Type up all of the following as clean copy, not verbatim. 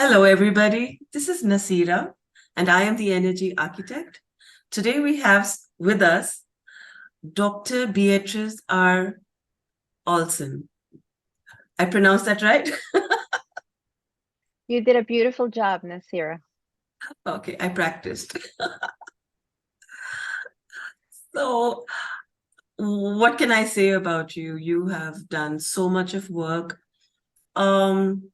Hello, everybody. This is Nasira, and I am the energy architect. Today we have with us Dr. Beatriz R. Olson. I pronounced that right? You did a beautiful job, Nasira. Okay, I practiced. So, what can I say about you? You have done so much of work. Um,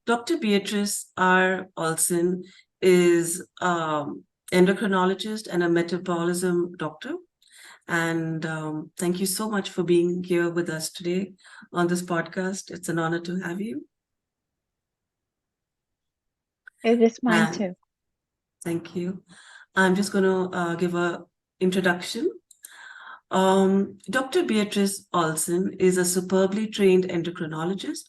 Dr. Beatrice R. Olson is endocrinologist and a metabolism doctor. And thank you so much for being here with us today on this podcast. It's an honor to have you. It is mine And too. thank you. I'm just going to give a introduction. Dr. Beatrice Olson is a superbly trained endocrinologist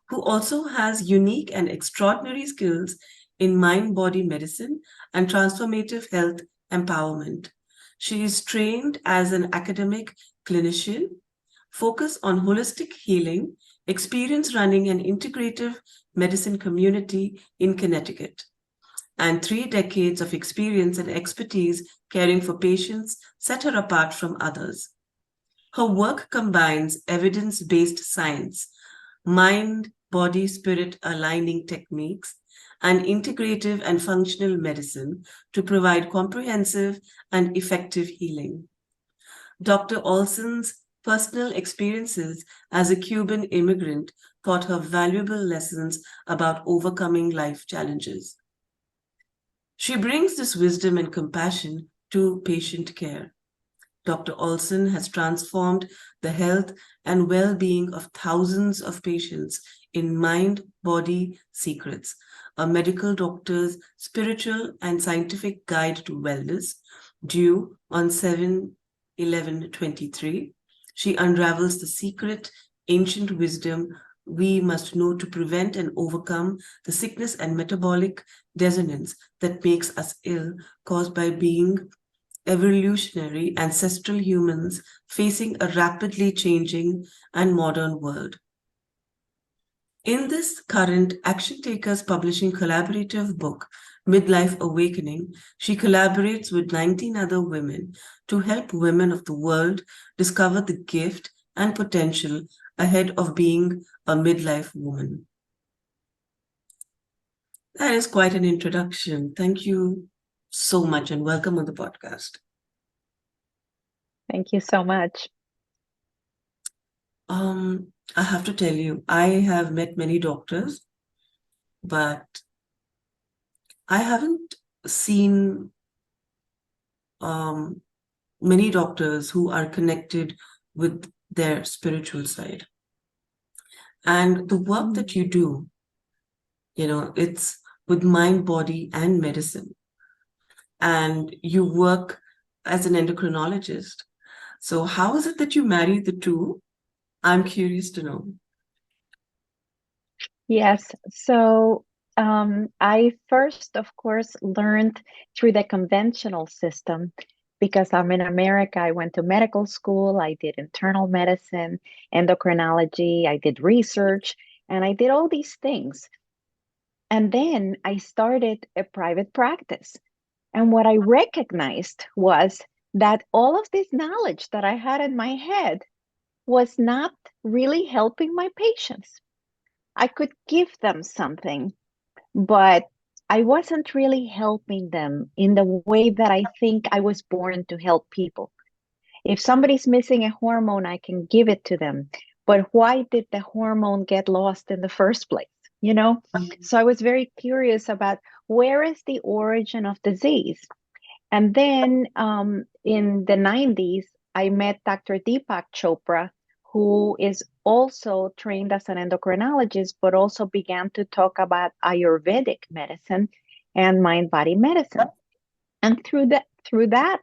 who also has unique and extraordinary skills in mind-body medicine and transformative health empowerment. She is trained as an academic clinician, focused on holistic healing, experience running an integrative medicine community in Connecticut, and 3 decades of experience and expertise caring for patients set her apart from others. Her work combines evidence-based science, mind, body, spirit aligning techniques, and integrative and functional medicine to provide comprehensive and effective healing. Dr. Olson's personal experiences as a Cuban immigrant taught her valuable lessons about overcoming life challenges. She brings this wisdom and compassion to patient care. Dr. Olson has transformed the health and well-being of thousands of patients in Mind Body Secrets, a medical doctor's spiritual and scientific guide to wellness, due on 7/11/23. She unravels the secret, ancient wisdom we must know to prevent and overcome the sickness and metabolic dissonance that makes us ill, caused by being evolutionary ancestral humans facing a rapidly changing and modern world. In this current Action Takers Publishing collaborative book, Midlife Awakening, she collaborates with 19 other women to help women of the world discover the gift and potential ahead of being a midlife woman. That is quite an introduction. Thank you so much and welcome on the podcast. Thank you so much. I have to tell you, I have met many doctors, but I haven't seen many doctors who are connected with their spiritual side. And the work that you do, it's with mind, body, and medicine. And you work as an endocrinologist. So how is it that you marry the two? I'm curious to know. Yes. So I first, of course, learned through the conventional system because I'm in America. I went to medical school. I did internal medicine, endocrinology. I did research, and I did all these things. And then I started a private practice. And what I recognized was that all of this knowledge that I had in my head was not really helping my patients. I could give them something, but I wasn't really helping them in the way that I think I was born to help people. If somebody's missing a hormone, I can give it to them. But why did the hormone get lost in the first place? You know? So I was very curious about where is the origin of disease? And then in the 90s, I met Dr. Deepak Chopra, who is also trained as an endocrinologist, but also began to talk about Ayurvedic medicine and mind-body medicine. And through that,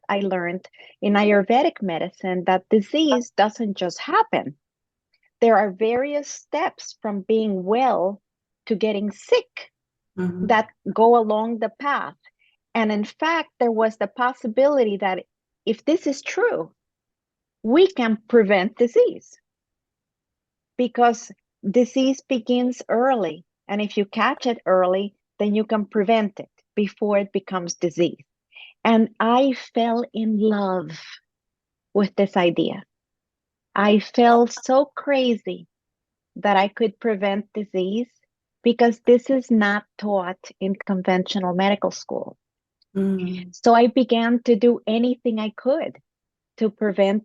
I learned in Ayurvedic medicine that disease doesn't just happen. There are various steps from being well to getting sick that go along the path. And in fact, there was the possibility that if this is true, we can prevent disease because disease begins early. And if you catch it early, then you can prevent it before it becomes disease. And I fell in love with this idea. I felt so crazy that I could prevent disease because this is not taught in conventional medical school. So I began to do anything I could to prevent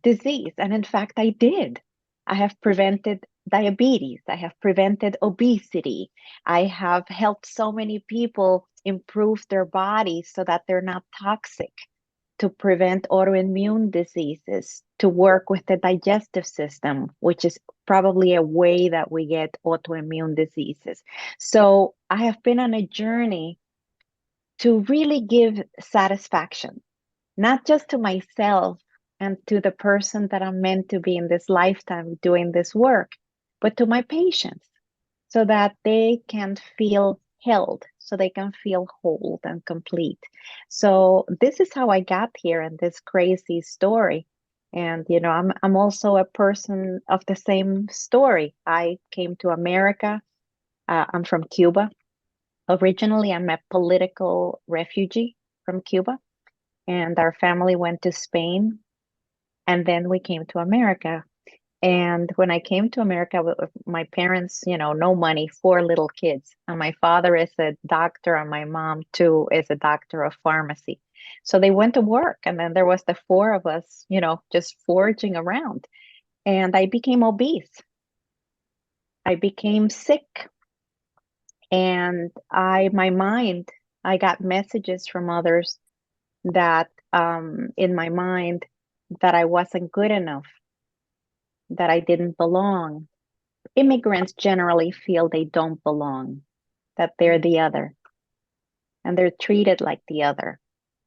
disease. And in fact, I did. I have prevented diabetes. I have prevented obesity. I have helped so many people improve their bodies so that they're not toxic, to prevent autoimmune diseases, to work with the digestive system, which is probably a way that we get autoimmune diseases. So I have been on a journey to really give satisfaction, not just to myself and to the person that I'm meant to be in this lifetime doing this work, but to my patients so that they can feel held, so they can feel whole and complete. So this is how I got here in this crazy story. And you know, I'm also a person of the same story. I came to America. I'm from Cuba. Originally, I'm a political refugee from Cuba, and our family went to Spain, and then we came to America. And when I came to America with my parents, you know, no money, four little kids. And my father is a doctor, and my mom, too, is a doctor of pharmacy. So they went to work, and then there was the four of us, you know, just foraging around. And I became obese. I became sick. And my mind, I got messages from others that in my mind that I wasn't good enough, that I didn't belong. Immigrants generally feel they don't belong, that they're the other, and they're treated like the other.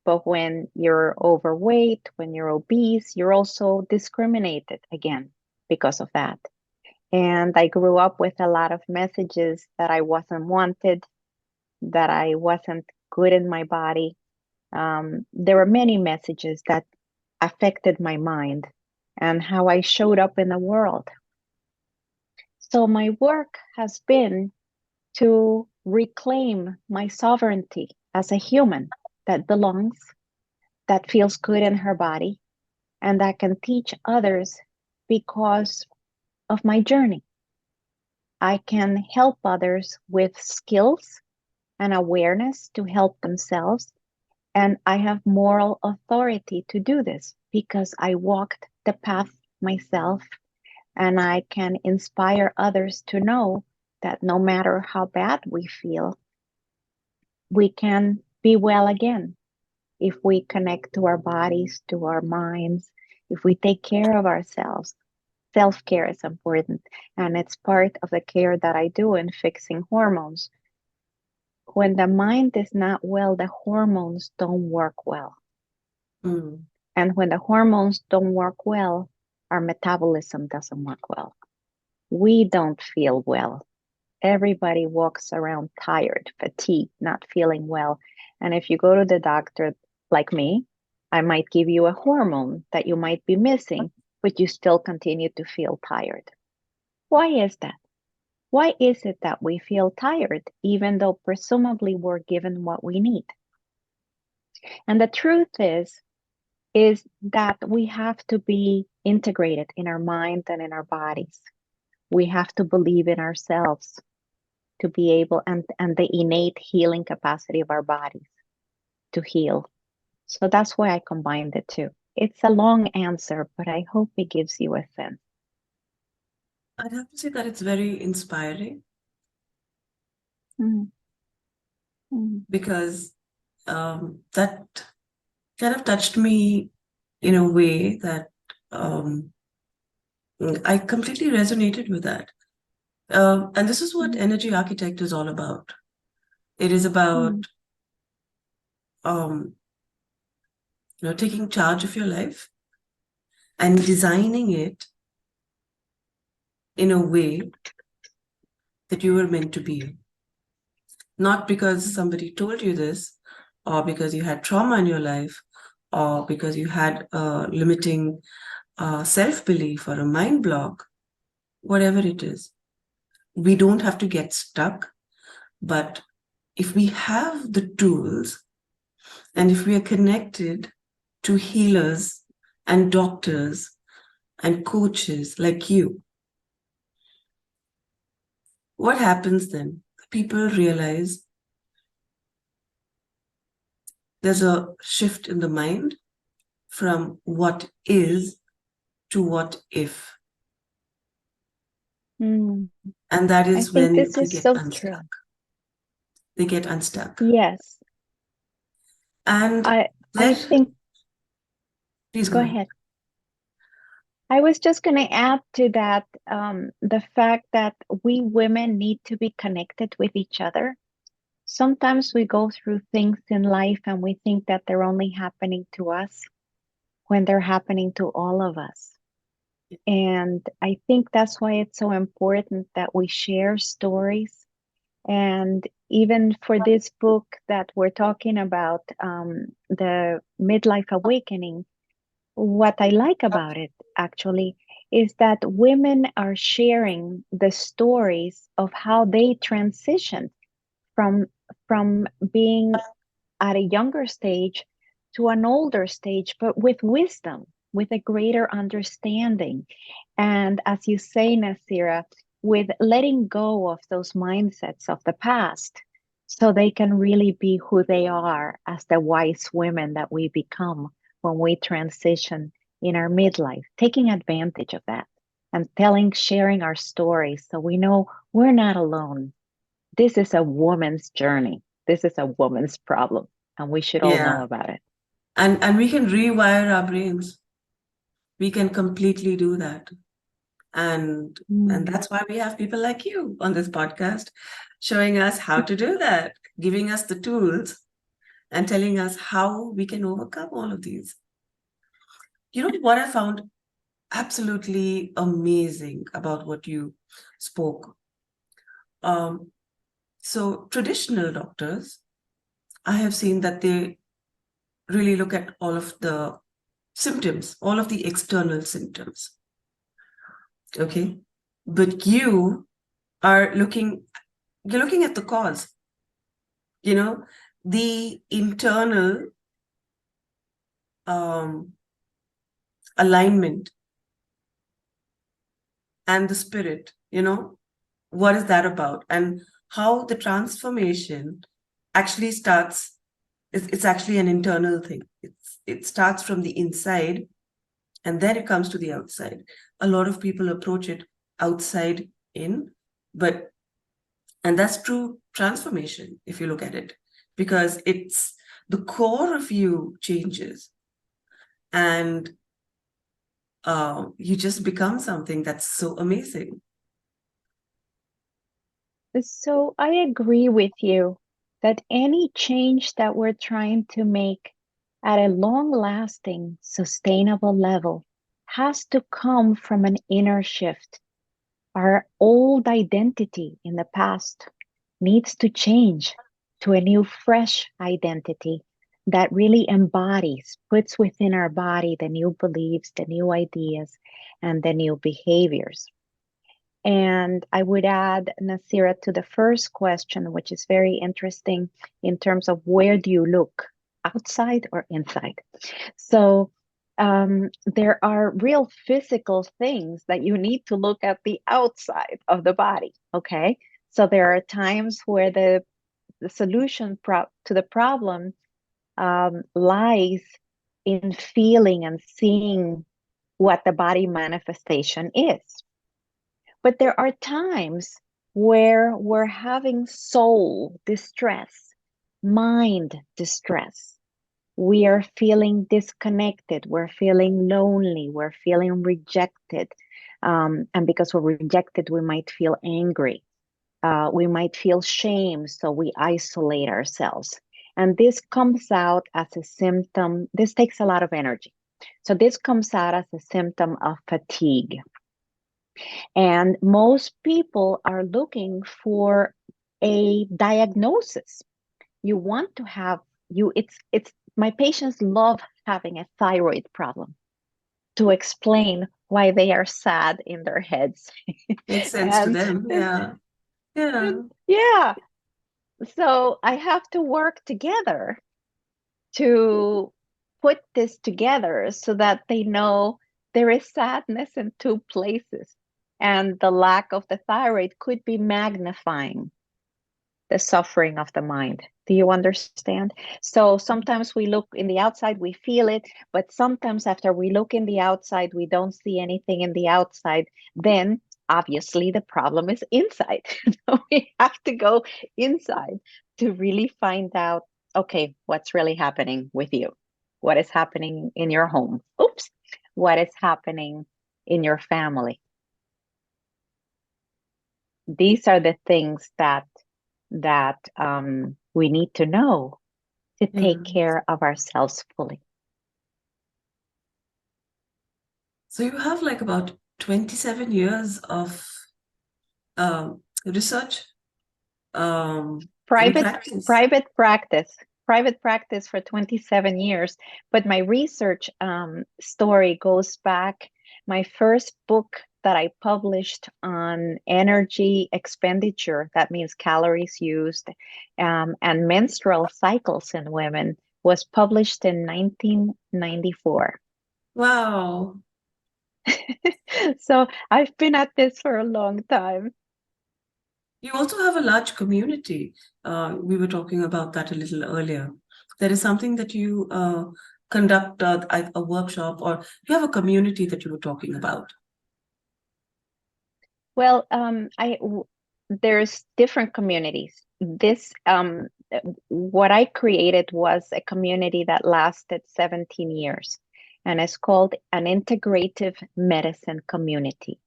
But when you're overweight, when you're obese, you're also discriminated again because of that. And I grew up with a lot of messages that I wasn't wanted, that I wasn't good in my body. There were many messages that affected my mind and how I showed up in the world. So my work has been to reclaim my sovereignty as a human that belongs, that feels good in her body, and that can teach others because of my journey. I can help others with skills and awareness to help themselves. And I have moral authority to do this because I walked the path myself, and I can inspire others to know that no matter how bad we feel, we can be well again if we connect to our bodies, to our minds, if we take care of ourselves. Self-care is important, and it's part of the care that I do in fixing hormones. When the mind is not well, the hormones don't work well. And when the hormones don't work well, our metabolism doesn't work well. We don't feel well. Everybody walks around tired, fatigued, not feeling well. And if you go to the doctor, like me, I might give you a hormone that you might be missing, but you still continue to feel tired. Why is that? Why is it that we feel tired, even though presumably we're given what we need? And the truth is that we have to be integrated in our mind and in our bodies. We have to believe in ourselves to be able, and the innate healing capacity of our bodies to heal. So that's why I combined the two. It's a long answer, but I hope it gives you a sense. I'd have to say that it's very inspiring because that kind of touched me in a way that I completely resonated with that. And this is what Energy Architect is all about. It is about taking charge of your life and designing it in a way that you were meant to be. Not because somebody told you this, or because you had trauma in your life, or because you had a limiting self-belief or a mind block, whatever it is. We don't have to get stuck, but if we have the tools and if we are connected to healers and doctors and coaches like you, what happens then? People realize there's a shift in the mind from what is to what if. Mm. And that I is think when this they is get so true. unstuck. They get unstuck. Yes. And I think, please go go ahead. ahead. I was just going to add to that the fact that we women need to be connected with each other. Sometimes we go through things in life and we think that they're only happening to us when they're happening to all of us. And I think that's why it's so important that we share stories. And even for this book that we're talking about, the midlife awakening, what I like about it actually is that women are sharing the stories of how they transitioned from from being at a younger stage to an older stage, but with wisdom, with a greater understanding. And as you say, Nasira, with letting go of those mindsets of the past so they can really be who they are as the wise women that we become when we transition in our midlife, taking advantage of that and sharing our stories so we know we're not alone. This is a woman's journey. This is a woman's problem, and we should all know Yeah. about it. And we can rewire our brains. We can completely do that. And that's why we have people like you on this podcast showing us how to do that, giving us the tools and telling us how we can overcome all of these. You know what I found absolutely amazing about what you spoke? So traditional doctors, I have seen that they really look at all of the symptoms, all of the external symptoms. Okay. But are looking, you're looking at the cause, the internal um, alignment and the spirit, what is that about? And how the transformation actually starts, it's actually an internal thing. It starts from the inside and then it comes to the outside. A lot of people approach it outside in, and that's true transformation if you look at it, because it's the core of you changes and you just become something that's so amazing. So I agree with you that any change that we're trying to make at a long-lasting, sustainable level has to come from an inner shift. Our old identity in the past needs to change to a new, fresh identity that really embodies, puts within our body the new beliefs, the new ideas, and the new behaviors. And I would add, Nasira, to the first question, which is very interesting in terms of where do you look, outside or inside? So there are real physical things that you need to look at the outside of the body. Okay. So there are times where the solution to the problem lies in feeling and seeing what the body manifestation is. But there are times where we're having soul distress, mind distress. We are feeling disconnected. We're feeling lonely. We're feeling rejected. And because we're rejected, we might feel angry. We might feel shame. So we isolate ourselves. And this comes out as a symptom. This takes a lot of energy. So this comes out as a symptom of fatigue. And most people are looking for a diagnosis. You want to have it's my patients love having a thyroid problem to explain why they are sad in their heads. Makes sense to and them. Yeah. Yeah. yeah, So I have to work together to put this together so that they know there is sadness in two places. And the lack of the thyroid could be magnifying the suffering of the mind. Do you understand? So sometimes we look in the outside, we feel it, but sometimes after we look in the outside, we don't see anything in the outside. Then obviously the problem is inside. So we have to go inside to really find out, okay, what's really happening with you? What is happening in your home? Oops. What is happening in your family? These are the things that we need to know to Yeah. take care of ourselves fully. So you have like about 27 years of research in Private practice. private practice, private practice for 27 years. But my research story goes back. My first book that I published on energy expenditure, that means calories used, and menstrual cycles in women, was published in 1994. Wow. So I've been at this for a long time. You also have a large community. We were talking about that a little earlier. There is something that you conduct a workshop, or you have a community that you were talking about. Well, there's different communities. What I created was a community that lasted 17 years, and it's called an integrative medicine community.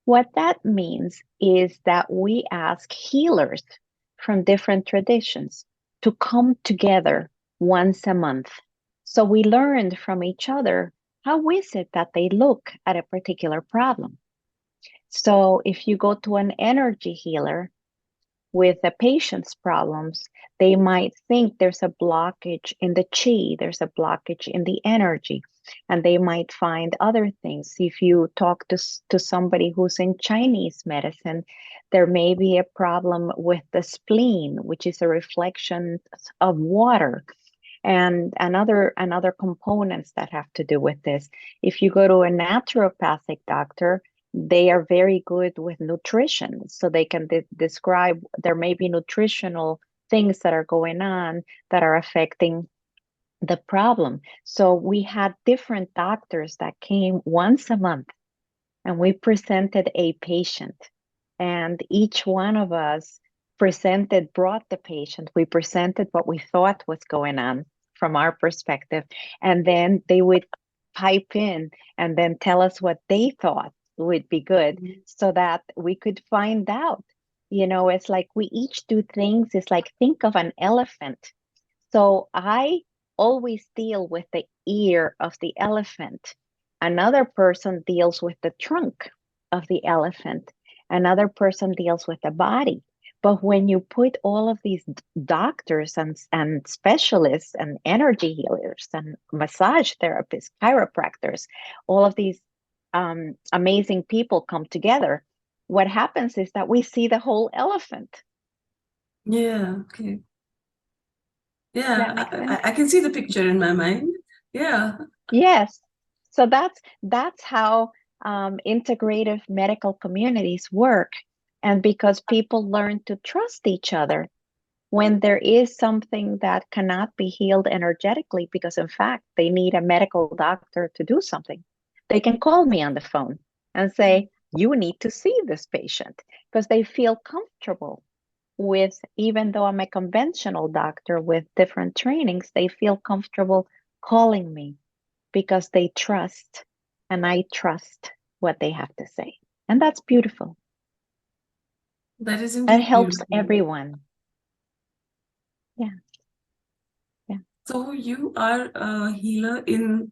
What that means is that we ask healers from different traditions to come together once a month. So we learned from each other, how is it that they look at a particular problem? So if you go to an energy healer with a patient's problems, they might think there's a blockage in the chi, there's a blockage in the energy, and they might find other things. If you talk to somebody who's in Chinese medicine, there may be a problem with the spleen, which is a reflection of water. And other components that have to do with this. If you go to a naturopathic doctor, they are very good with nutrition, so they can describe there may be nutritional things that are going on that are affecting the problem. So we had different doctors that came once a month, and we presented a patient, and each one of us brought the patient. We presented what we thought was going on from our perspective, and then they would pipe in and then tell us what they thought would be good, so that we could find out. It's like we each do things. It's like, think of an elephant. So I always deal with the ear of the elephant. Another person deals with the trunk of the elephant. Another person deals with the body. But when you put all of these doctors and specialists and energy healers and massage therapists, chiropractors, all of these amazing people come together, what happens is that we see the whole elephant. Yeah, okay. Does Yeah, that make sense? I can see the picture in my mind. Yeah. Yes. So that's how integrative medical communities work. And because people learn to trust each other when there is something that cannot be healed energetically, because in fact they need a medical doctor to do something, they can call me on the phone and say, you need to see this patient, because they feel comfortable with, even though I'm a conventional doctor with different trainings, they feel comfortable calling me because they trust, and I trust what they have to say. And that's beautiful. That is That indeed helps beautiful. everyone. Yeah, yeah. So you are a healer in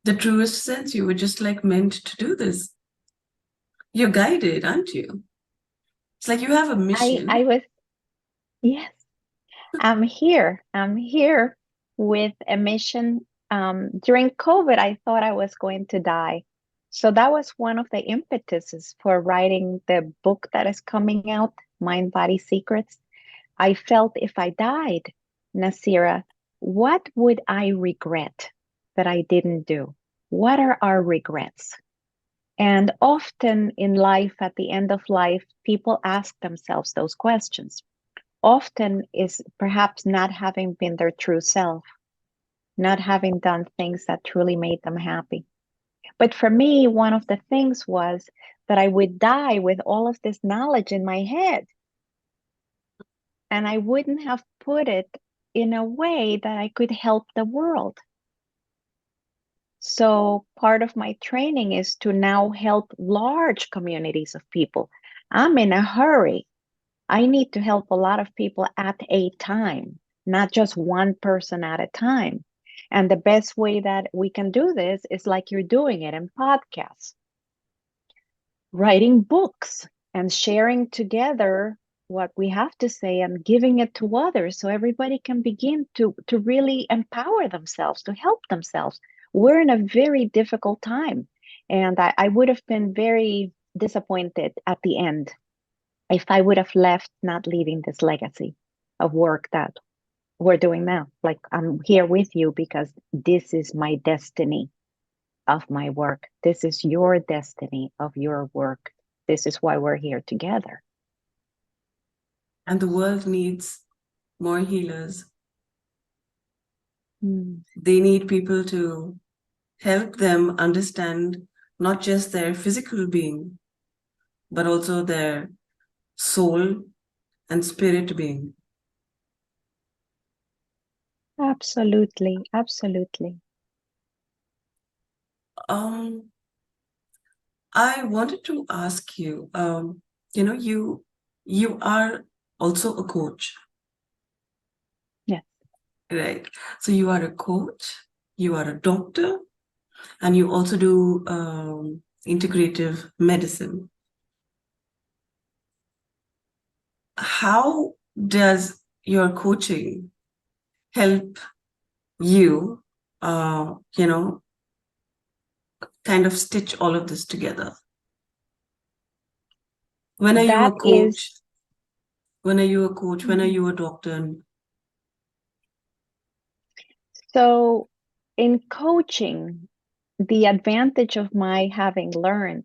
the truest sense. You were just like meant to do this. You're guided, aren't you? It's like you have a mission. I was, yes, I'm here. I'm here with a mission. During COVID, I thought I was going to die. So that was one of the impetuses for writing the book that is coming out, Mind Body Secrets. I felt if I died, Nasira, what would I regret that I didn't do? What are our regrets? And often in life, at the end of life, people ask themselves those questions. Often is perhaps not having been their true self, not having done things that truly made them happy. But for me, one of the things was that I would die with all of this knowledge in my head, and I wouldn't have put it in a way that I could help the world. So part of my training is to now help large communities of people. I'm in a hurry. I need to help a lot of people at a time, not just one person at a time. And the best way that we can do this is like you're doing it in podcasts, writing books, and sharing together what we have to say and giving it to others so everybody can begin to really empower themselves, to help themselves. We're in a very difficult time. And I would have been very disappointed at the end if I would have left not leaving this legacy of work that we're doing now. Like, I'm here with you because this is my destiny of my work. This is your destiny of your work. This is why we're here together. And the world needs more healers. They need people to help them understand not just their physical being, but also their soul and spirit being. Absolutely, absolutely. I wanted to ask you, you are also a coach. Yes. Right. So you are a coach, you are a doctor, and you also do integrative medicine. How does your coaching help you, kind of stitch all of this together? When are you a That coach? is, When are you a coach? When are you a doctor? so in coaching, the advantage of my having learned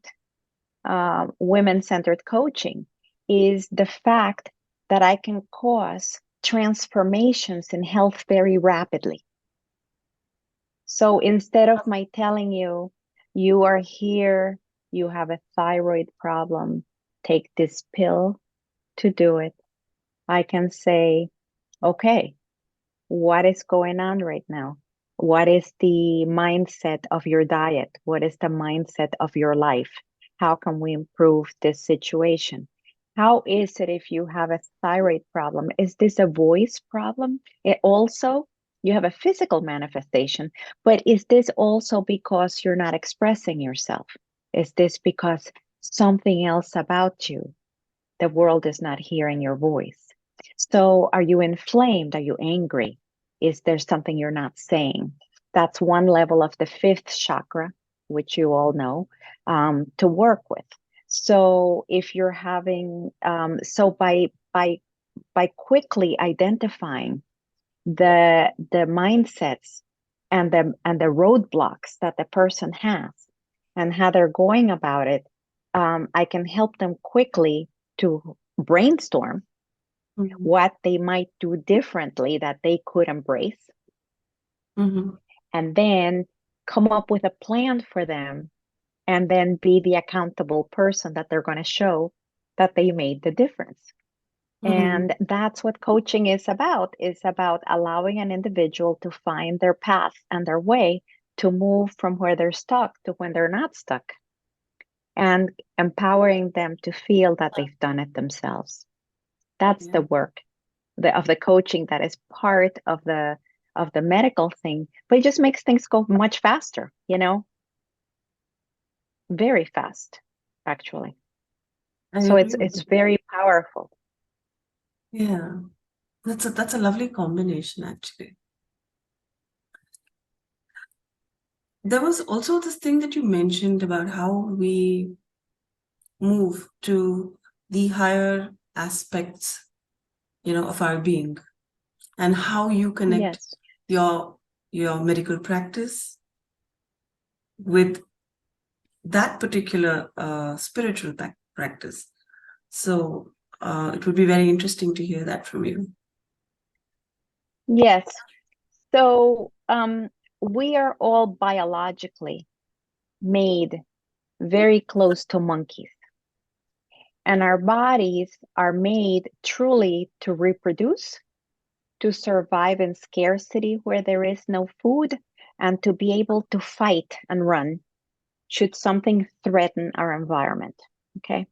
women-centered coaching is the fact that I can cause transformations in health very rapidly. So instead of my telling you, you are here, you have a thyroid problem, take this pill to do it, I can say, okay, what is going on right now? What is the mindset of your diet? What is the mindset of your life? How can we improve this situation? How is it if you have a thyroid problem? Is this a voice problem? It also, you have a physical manifestation, but is this also because you're not expressing yourself? Is this because something else about you, the world is not hearing your voice? So are you inflamed? Are you angry? Is there something you're not saying? That's one level of the fifth chakra, which you all know, to work with. So if you're having, so by quickly identifying the mindsets and the roadblocks that the person has and how they're going about it, I can help them quickly to brainstorm what they might do differently that they could embrace, and then come up with a plan for them, and then be the accountable person that they're going to show that they made the difference. And that's what coaching is about allowing an individual to find their path and their way to move from where they're stuck to when they're not stuck, and empowering them to feel that they've done it themselves. That's the work of the coaching that is part of the medical thing, but it just makes things go much faster, very fast, actually. I So agree it's with you. very powerful. Yeah, that's a lovely combination, actually. There was also this thing that you mentioned about how we move to the higher aspects of our being, and how you connect Yes. your medical practice with that particular spiritual practice. So it would be very interesting to hear that from you. Yes. So we are all biologically made very close to monkeys. And our bodies are made truly to reproduce, to survive in scarcity where there is no food, and to be able to fight and run should something threaten our environment. Okay.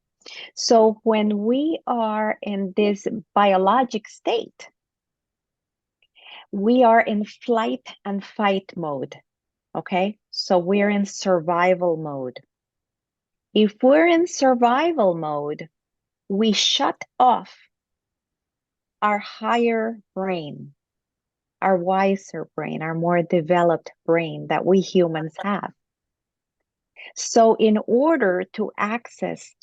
So when we are in this biologic state, we are in flight and fight mode. Okay. So we're in survival mode. If we're in survival mode, we shut off our higher brain, our wiser brain, our more developed brain that we humans have. So, in order to access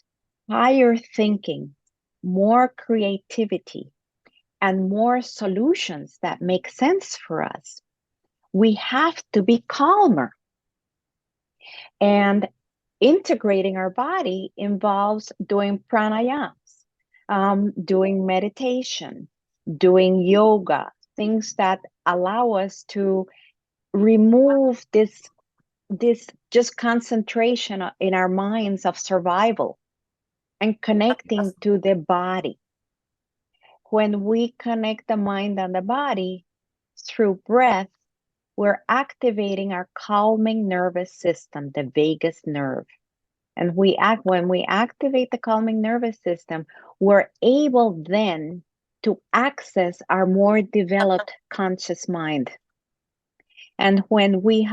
higher thinking, more creativity, and more solutions that make sense for us, we have to be calmer. And integrating our body involves doing pranayams, doing meditation, doing yoga, things that allow us to remove this just concentration in our minds of survival and connecting to the body. When we connect the mind and the body through breath, we're activating our calming nervous system, the vagus nerve. And when we activate the calming nervous system, we're able then to access our more developed conscious mind. And when we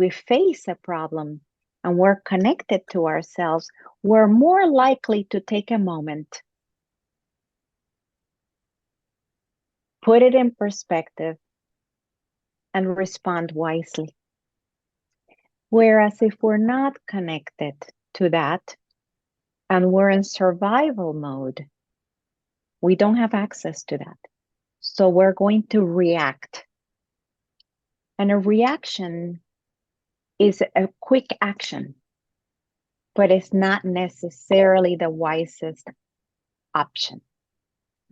face a problem and we're connected to ourselves, we're more likely to take a moment, put it in perspective, and respond wisely. Whereas if we're not connected to that and we're in survival mode, we don't have access to that. So we're going to react. And a reaction is a quick action, but it's not necessarily the wisest option.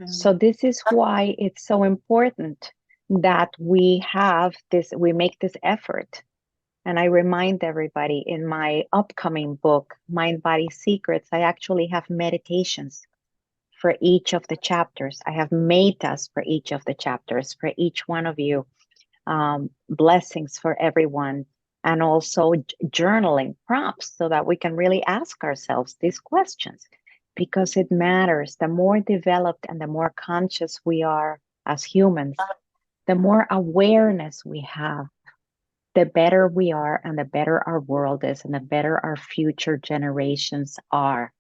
So this is why it's so important that we make this effort. And I remind everybody in my upcoming book, Mind Body Secrets, I actually have meditations for each of the chapters. I have metas for each of the chapters, for each one of you, blessings for everyone, and also journaling prompts so that we can really ask ourselves these questions, because it matters. The more developed and the more conscious we are as humans, the more awareness we have, the better we are, and the better our world is, and the better our future generations are.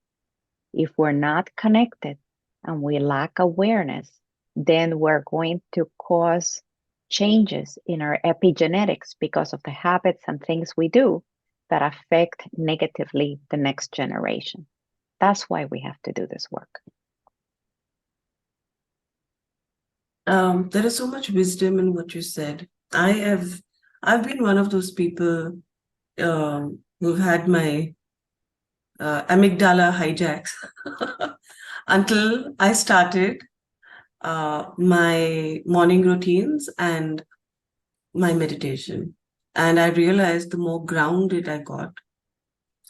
If we're not connected and we lack awareness, then we're going to cause changes in our epigenetics because of the habits and things we do that affect negatively the next generation. That's why we have to do this work. There is so much wisdom in what you said. I've been one of those people who've had my amygdala hijacks until I started my morning routines and my meditation. And I realized the more grounded I got,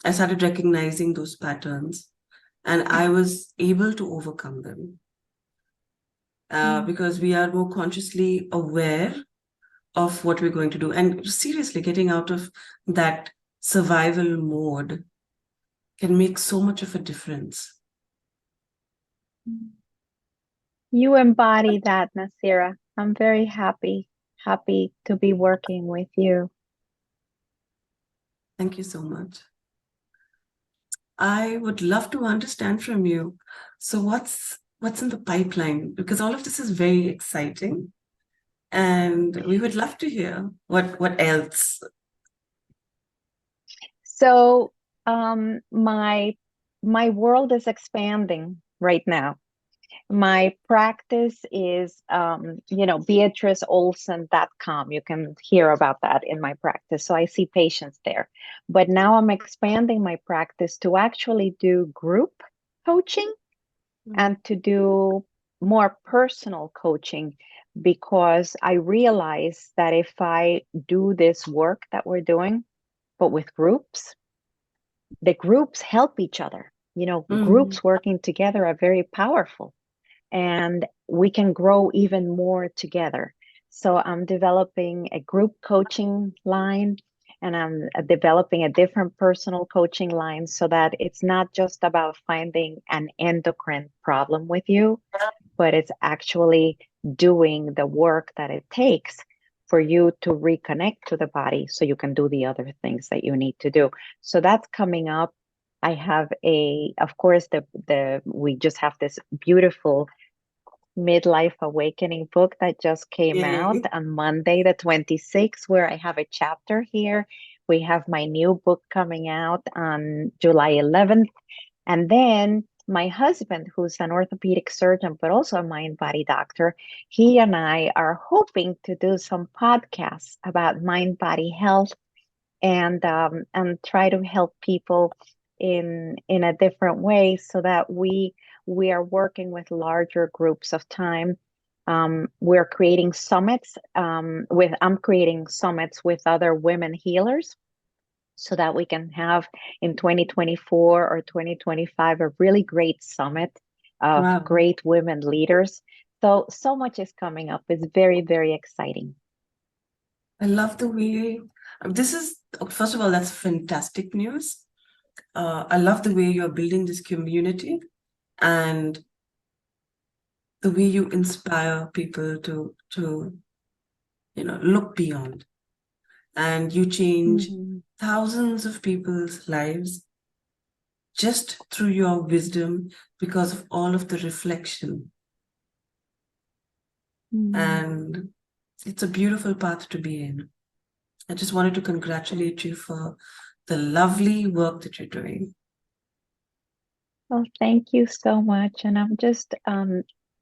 I started recognizing those patterns and I was able to overcome them because we are more consciously aware of what we're going to do. And seriously, getting out of that survival mode can make so much of a difference. You embody that, Nasira. I'm very happy to be working with you. Thank you so much. I would love to understand from you. So what's in the pipeline? Because all of this is very exciting. And we would love to hear what else. So my world is expanding right now. My practice is, BeatrizOlson.com. You can hear about that in my practice. So I see patients there. But now I'm expanding my practice to actually do group coaching and to do more personal coaching, because I realize that if I do this work that we're doing, but with groups, the groups help each other. Groups working together are very powerful, and we can grow even more together. So I'm developing a group coaching line, and I'm developing a different personal coaching line, so that it's not just about finding an endocrine problem with you, but it's actually doing the work that it takes for you to reconnect to the body so you can do the other things that you need to do. So that's coming up. I have of course, we just have this beautiful midlife awakening book that just came out Yay. on Monday, the 26th, where I have a chapter here. We have my new book coming out on July 11th. And then my husband, who's an orthopedic surgeon, but also a mind body doctor, he and I are hoping to do some podcasts about mind body health, and try to help people in a different way, so that we are working with larger groups of time. We're creating summits I'm creating summits with other women healers, so that we can have in 2024 or 2025 a really great summit of Wow. great women leaders. So much is coming up. It's very, very exciting. I love the way this is, first of all, that's fantastic news. I love the way you're building this community and the way you inspire people to look beyond, and you change thousands of people's lives just through your wisdom because of all of the reflection. And it's a beautiful path to be in. I just wanted to congratulate you for the lovely work that you're doing. Well, thank you so much. And I'm just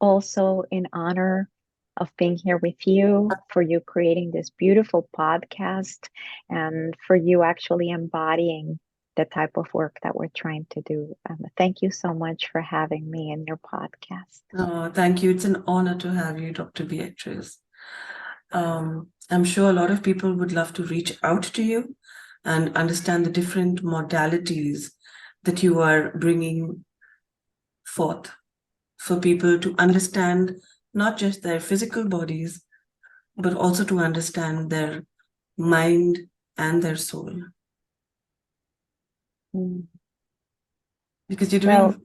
also in honor of being here with you, for you creating this beautiful podcast, and for you actually embodying the type of work that we're trying to do. Thank you so much for having me in your podcast. Thank you. It's an honor to have you, Dr. Beatriz. I'm sure a lot of people would love to reach out to you and understand the different modalities that you are bringing forth for people to understand not just their physical bodies, but also to understand their mind and their soul. Because you're doing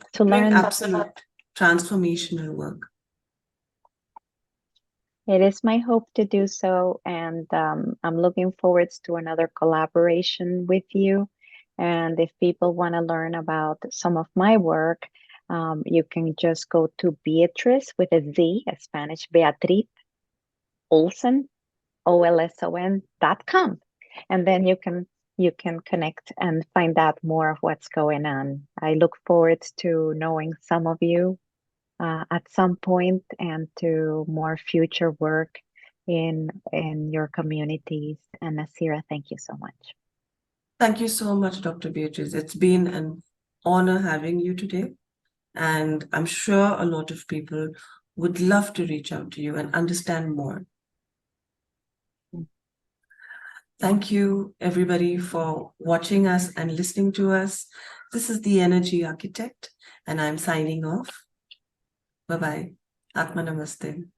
absolute transformational work. It is my hope to do so, and I'm looking forward to another collaboration with you. And if people want to learn about some of my work, you can just go to Beatriz with a Z, a Spanish Beatriz Olson, OLSON.com, and then you can connect and find out more of what's going on. I look forward to knowing some of you at some point, and to more future work in your communities. And Nasira, thank you so much. Thank you so much, Dr. Beatriz. It's been an honor having you today. And I'm sure a lot of people would love to reach out to you and understand more. Thank you, everybody, for watching us and listening to us. This is the Energy Architect, and I'm signing off. Bye-bye. Atma Namaste.